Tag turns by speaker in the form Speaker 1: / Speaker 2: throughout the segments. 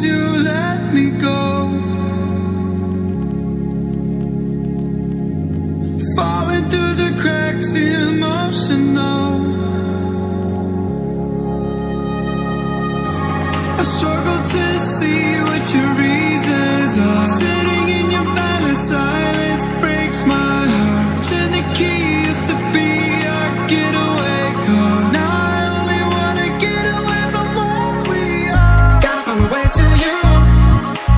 Speaker 1: you let me go. Falling through the cracks, emotional. I struggle to see what your reasons are. Sitting in your balance, silence breaks my heart. Turn the key, used to be our getaway car. Now I only wanna get away from where we are.
Speaker 2: Gotta find my way to you,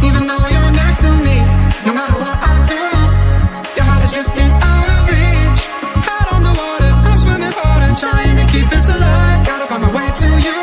Speaker 2: even though you're next to me. No matter what I do, your heart is drifting out of reach.
Speaker 1: Out on the water, I'm swimming hard and trying to keep this alive.
Speaker 2: Gotta find my way to you.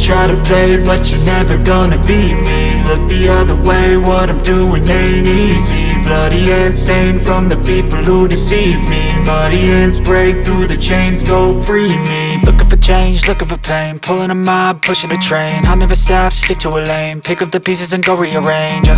Speaker 3: Try to play, but you're never gonna beat me. Look the other way, what I'm doing ain't easy. Bloody hands stained from the people who deceive me. Muddy hands break through the chains, go free me. Looking for change, looking for pain. Pulling a mob, pushing a train. I'll never stop, stick to a lane. Pick up the pieces and go rearrange.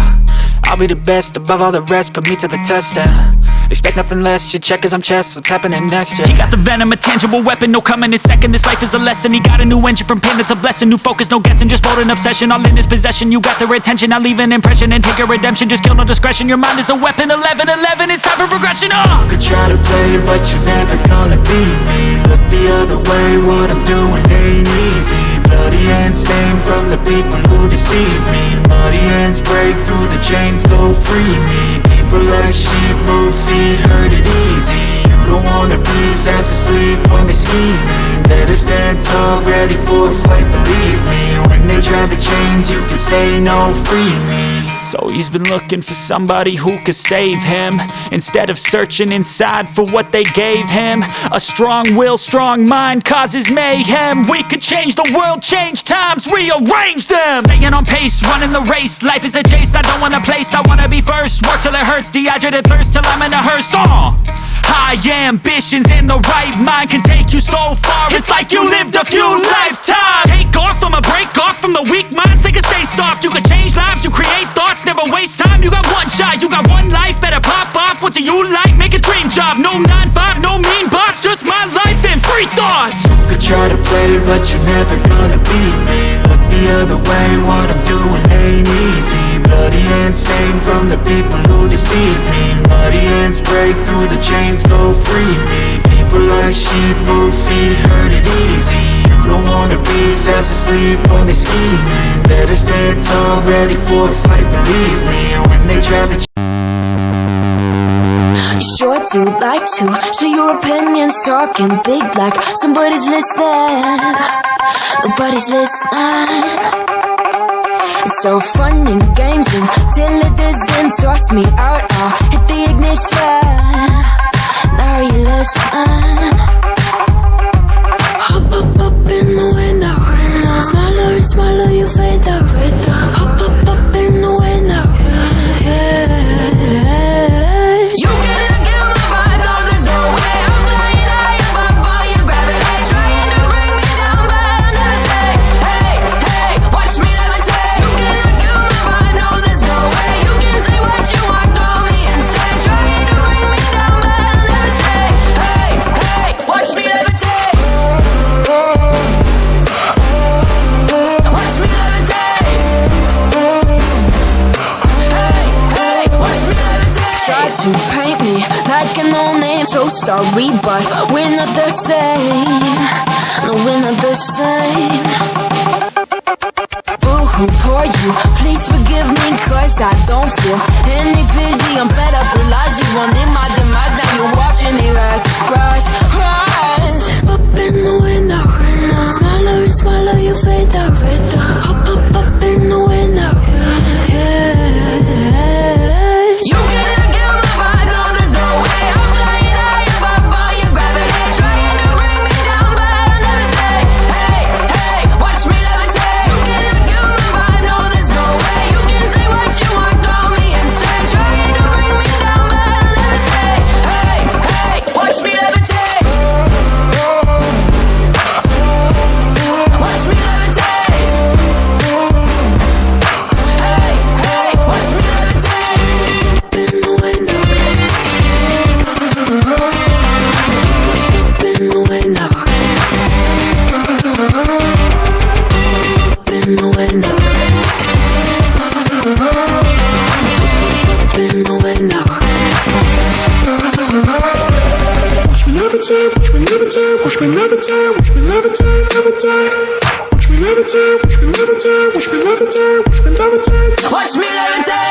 Speaker 3: I'll be the best above all the rest, put me to the test and expect nothing less, your check is I'm chess. What's happening next, yeah. He got the venom, a tangible weapon, no coming in second. This life is a lesson, he got a new engine. From pain, it's a blessing, new focus, no guessing. Just bold and obsession, all in his possession. You got their attention, I'll leave an impression and take your redemption. Just kill, no discretion, your mind is a weapon. 11-11, it's time for progression, You could try to play, but you're never gonna beat me. Look the other way, what I'm doing ain't easy. Bloody hands stained from the people who deceive me. Muddy hands break through the chains, go free me. People like sheep, move feet, hurt it easy. You don't wanna be fast asleep when they're scheming. Better stand tall, ready for a fight, believe me. When they try the chains, you can say no, free me. So he's been looking for somebody who could save him, instead of searching inside for what they gave him. A strong will, strong mind causes mayhem. We could change the world, change times, rearrange them. Staying on pace, running the race. Life is a chase, I don't want a place. I wanna be first, work till it hurts. Dehydrated thirst till I'm in a hearse. High ambitions and the right mind can take you so far. It's like you lived a few lifetimes. Take off, I'ma break off from the weak minds. They can stay soft, you can change lives, you create thoughts, never waste time. You got one shot, you got one life, better way, but you're never gonna beat me. Look the other way, what I'm doing ain't easy. Bloody hands stained from the people who deceive me. Muddy hands break through the chains, go free me. People like sheep move feet, hurt it easy. You don't wanna be fast asleep when they scheming. Better stand tall, ready for a fight, believe me. When they try to
Speaker 4: sure do like to share your opinions, talking big like somebody's listening. Nobody's listening. It's so fun and games until it doesn't. Toss me out, I'll hit the ignition. Now you listen. Hop up in the window. Smaller and smaller you fade out. Hop up in the window. Yeah. You cannot get my vibe, no, there's no way. I'm flying high above all your gravity, trying to bring me down, but I'll never stay. Hey, hey, watch me levitate. You cannot get my vibe, no, there's no way. You can say what you want, call me insane, trying to bring me down, but I'll never stay. Hey, hey, watch me levitate. Watch me levitate. Hey, hey, watch me levitate. Try to paint me like a no-name, so sorry, but we're not the same. No, we're not the same. Boo-hoo, poor you, please forgive me, cause I don't feel any pity. I'm fed up with lies, you wanted my demise, now you're watching me rise, rise, rise. Up in the window, smaller and smaller you fade out. Up in the window, yeah. You cannot get my vibe, no, there's no way. I'm flying high above all your gravity, trying to bring me down, but I'll never stay. Hey, hey, watch me levitate. You cannot get my vibe, no, there's no way. You can say what you want, call me insane, trying to bring me down, but I'll never stay. Hey, hey, watch me levitate. Watch me levitate. Hey, hey, watch me levitate. In the window. In the window. In the window. In the window.
Speaker 2: Watch me levitate, watch me levitate, watch me levitate, watch me levitate, levitate. Watch me levitate, watch me levitate, watch me levitate, watch me levitate.
Speaker 4: Watch me levitate.